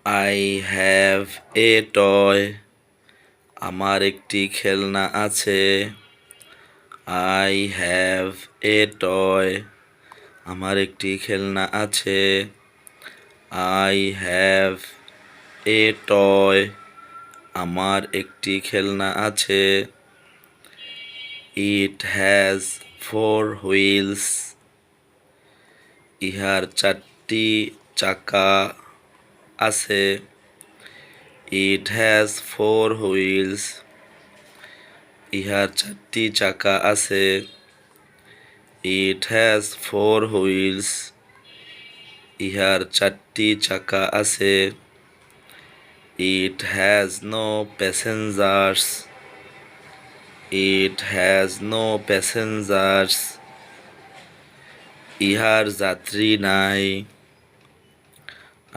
I have a toy. আমার একটি খেলনা আছে। I have a toy. আমার একটি খেলনা আছে। I have a toy. আমার একটি খেলনা আছে। It has 4 wheels. ইহার 4টি চাকা আছে। It has 4 wheels. ইহার 4টি চাকা আছে। It has 4 wheels. ইহার 4টি চাকা আছে। It has no passengers. It has no passengers. ইহার যাত্রী নাই।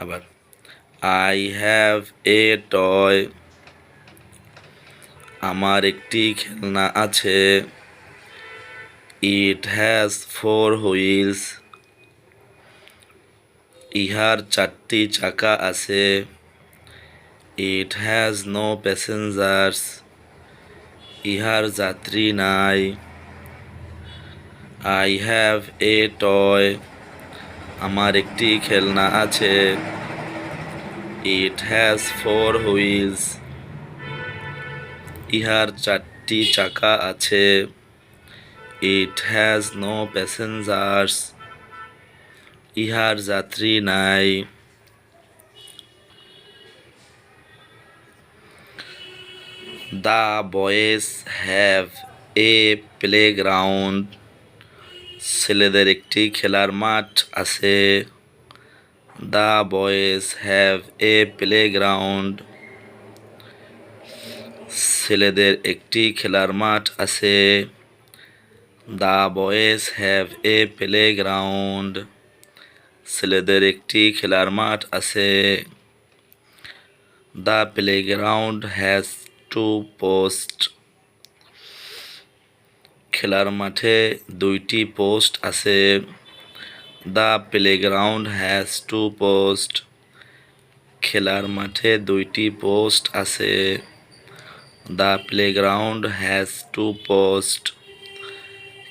আবার I have a toy. আমার একটি খেলনা আছে। It has 4 wheels. ইহার 4টি চাকা আছে। It has no passengers. ইহার যাত্রী নাই। I have a toy. আমার একটি খেলনা আছে। It has 4 wheels. ইহার 4টি চাকা আছে। It has no passengers. ইহার যাত্রী নাই। The boys have a playground. ছেলেদের একটি খেলার মাঠ আছে। The boys have a playground. ছেলেদের একটি খেলার মাঠ আছে। The boys have a playground. ছেলেদের একটি খেলার মাঠ আছে। The playground has 2 posts. খেলার মাঠে 2টি পোস্ট আছে। The playground has 2 posts. খেলার মাঠে 2টি পোস্ট আছে। The playground has 2 posts.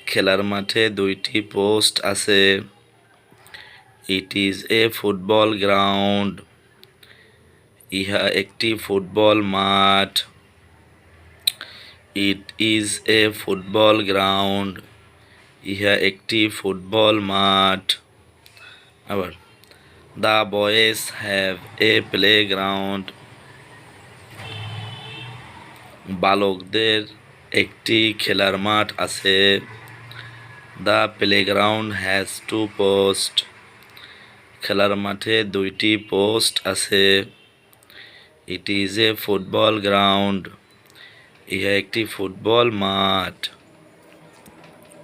খেলার মাঠে 2টি পোস্ট আছে। It is a football ground. ইহা একটি ফুটবল মাঠ। It is a football ground. ইহা একটি ফুটবল মাঠ। আবার The boys have a playground. বালকদের একটি খেলার মাঠ আছে। The playground has 2 posts. খেলার মাঠে 2টি পোস্ট আছে। It is a football ground. ইহা একটি ফুটবল মাঠ।